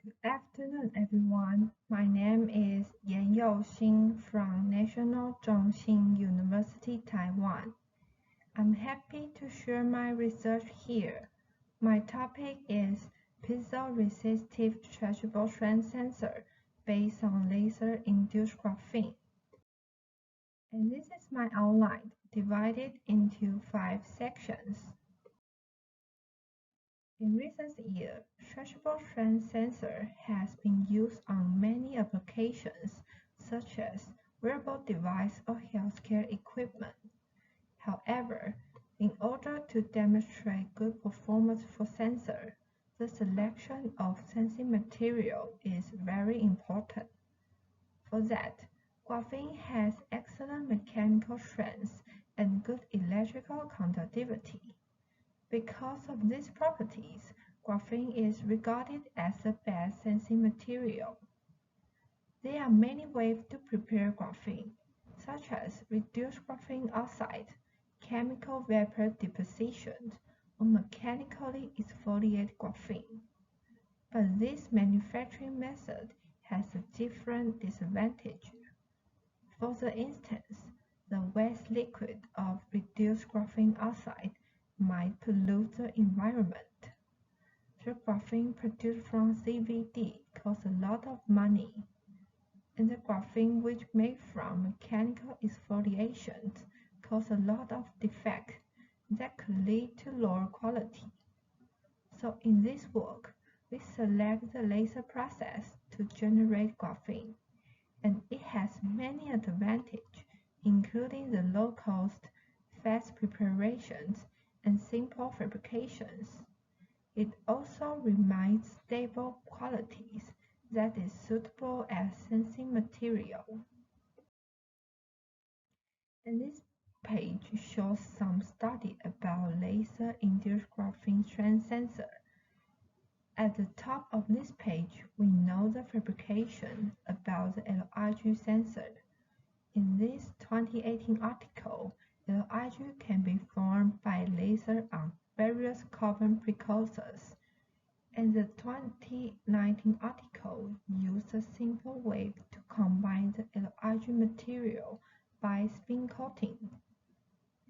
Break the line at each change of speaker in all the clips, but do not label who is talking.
Good afternoon, everyone. My name is Yu-Hsin from National Zhongxin University, Taiwan. I'm happy to share my research here. My topic is piezo-resistive stretchable strand sensor based on laser-induced graphene. And this is my outline, divided into 5 sections. In recent years, stretchable strand sensor has been used on many applications such as wearable device or healthcare equipment. However, in order to demonstrate good performance for sensor, the selection of sensing material is very important. For that, graphene has excellent mechanical strength and good electrical conductivity. Because of these properties, graphene is regarded as the best sensing material. There are many ways to prepare graphene, such as reduced graphene oxide, chemical vapor deposition, or mechanically exfoliate graphene. But this manufacturing method has a different disadvantage. For instance, the waste liquid of reduced graphene oxide might pollute the environment. The graphene produced from CVD costs a lot of money, and the graphene which made from mechanical exfoliation costs a lot of defects that could lead to lower quality. So in this work, we select the laser process to generate graphene, and it has many advantages, including the low cost, fast preparations, and simple fabrications. It also remains stable qualities that is suitable as sensing material. And this page shows some study about laser-induced graphene strand sensor. At the top of this page, we know the fabrication about the LIG sensor. In this 2018 article, LIG can be formed by laser on various carbon precursors, and the 2019 article used a simple way to combine the LIG material by spin coating.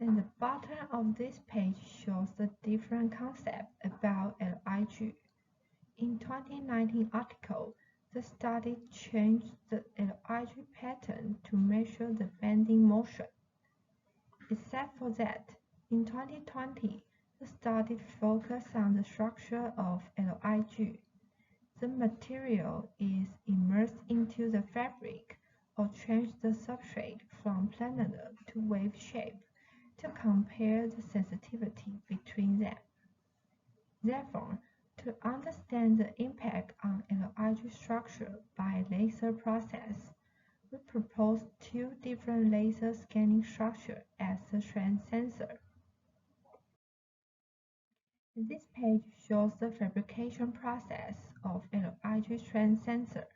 And the bottom of this page shows the different concepts about LIG. In 2019 article, the study changed the LIG pattern to measure the bending motion. Except for that, in 2020, the study focused on the structure of LIG. The material is immersed into the fabric or change the substrate from planar to wave shape to compare the sensitivity between them. Therefore, to understand the impact on LIG structure by laser process, we propose two different laser scanning structures as the strand sensor. This page shows the fabrication process of LIG strand sensor.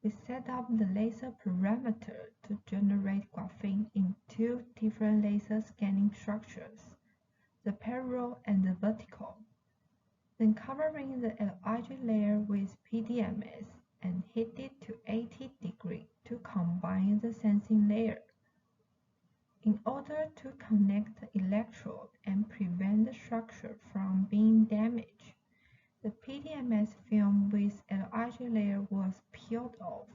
We set up the laser parameter to generate graphene in two different laser scanning structures, the parallel and the vertical. Then covering the LIG layer with PDMS and heat it to 80 degrees to combine the sensing layer. In order to connect the electrode and prevent the structure from being damaged, the PDMS film with LIG layer was peeled off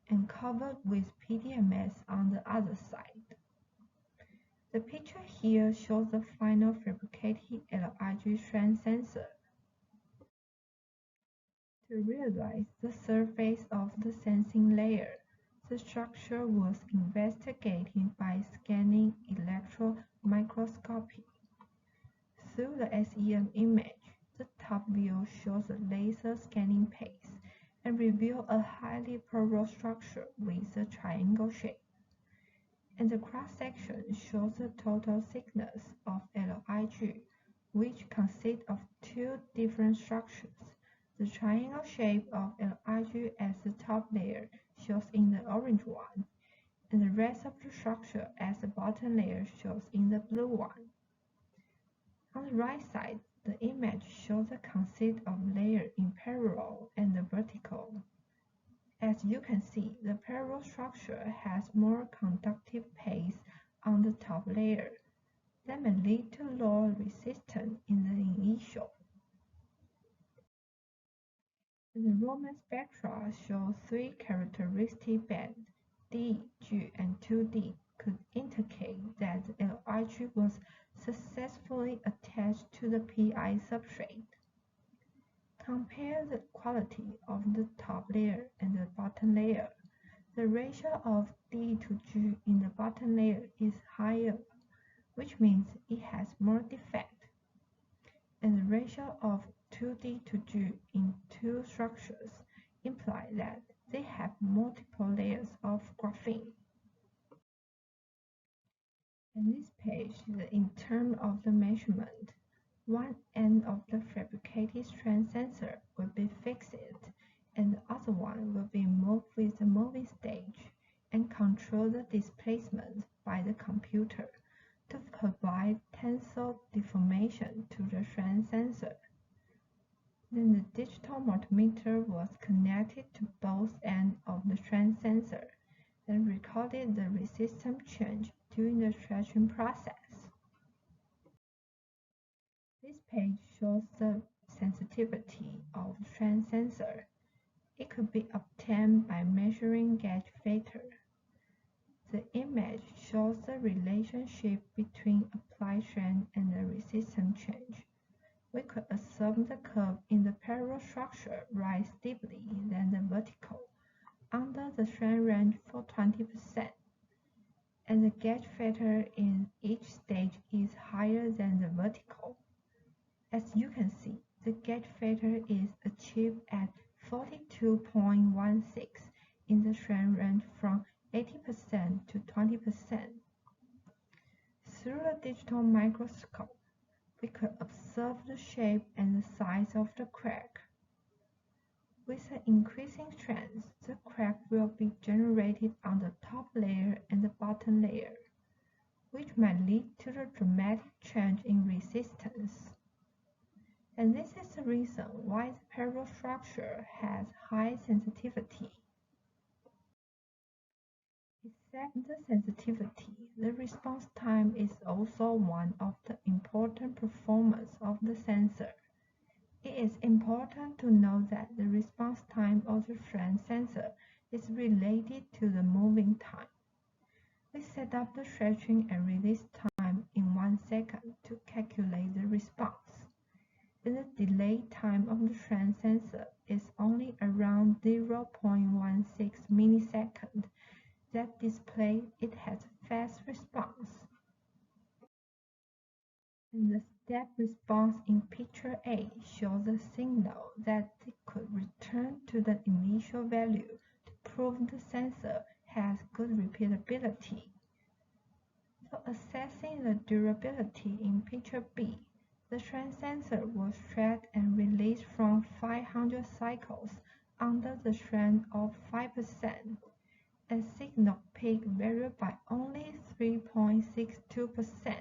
and covered with PDMS on the other side. The picture here shows the final fabricated LIG strand sensor. To realize the surface of the sensing layer, the structure was investigated by scanning electron microscopy. Through the SEM image, the top view shows a laser scanning pace and reveals a highly porous structure with a triangle shape. And the cross-section shows the total thickness of LIG, which consists of two different structures. The triangle shape of LIG as the top layer shows in the orange one, and the rest of the structure as the bottom layer shows in the blue one. On the right side, the image shows the consist of layers in parallel and the vertical. structure has more conductive paste on the top layer that may lead to lower resistance in the initial. The Raman spectra show three characteristic bands, D, G, and 2D, could indicate that the LIG was successfully attached to the Pi substrate. Compare the quality of the top layer and the bottom layer. The ratio of D to G in the bottom layer is higher, which means it has more defect, and the ratio of 2D to G in two structures imply that they have multiple layers of graphene. In this page, in terms of the measurement, one end of the fabricated strand sensor will be fixed and the other one will be moved with the moving stage and control the displacement by the computer to provide tensile deformation to the strand sensor. Then the digital multimeter was connected to both ends of the strand sensor and recorded the resistance change during the stretching process. This page shows the sensitivity of the strand sensor. It could be obtained by measuring gauge factor. The image shows the relationship between applied strength and the resistance change. We could assume the curve in the parallel structure rises steeply than the vertical under the strand range for 20%, and the gauge factor in each stage is higher than the vertical. As you can see, the gauge factor is achieved at 42.16 in the strand range from 80% to 20%. Through a digital microscope, we could observe the shape and the size of the crack. With the increasing strength, the crack will be generated on the top layer and the bottom layer, which might lead to the dramatic change in resistance. And this is the reason why the parallel structure has high sensitivity. Except the sensitivity, the response time is also one of the important performance of the sensor. It is important to know that the response time of the strand sensor is related to the moving time. We set up the stretching and release time in 1 second to calculate the response. And the delay time of the strand sensor is only around 0.16 milliseconds. That display it has fast response. And the step response in picture A shows a signal that it could return to the initial value to prove the sensor has good repeatability. For assessing the durability in picture B, the strand sensor was stretched and released from 500 cycles under the strand of 5%, and signal peak varied by only 3.62%.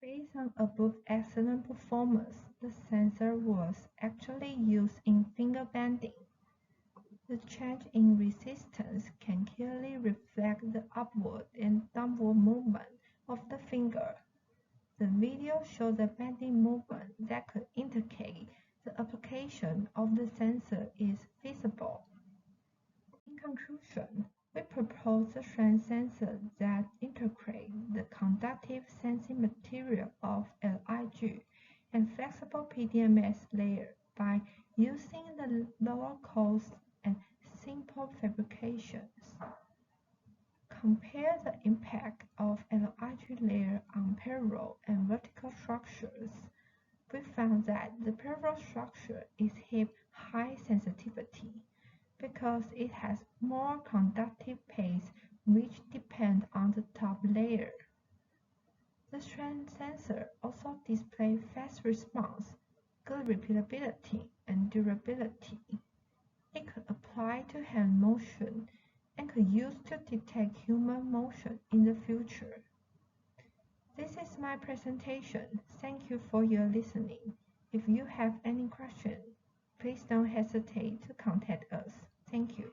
Based on above excellent performance, the sensor was actually used in finger bending. The change in resistance can clearly reflect the upward and downward movement of the finger. The video shows a bending movement that could indicate the application of the sensor is feasible. In conclusion, we propose a strand sensor that integrates the conductive sensing material of LIG and flexible PDMS layer by using the lower cost and simple fabrications. Compare the impact of LIG layer on parallel and vertical structures. We found that the parallel structure exhibits high sensitivity because it has more conductive paste which depend on the top layer. The strand sensor also displays fast response, good repeatability, and durability. It could apply to hand motion and could use to detect human motion in the future. This is my presentation. Thank you for your listening. If you have any questions, please don't hesitate to contact us. Thank Thank you.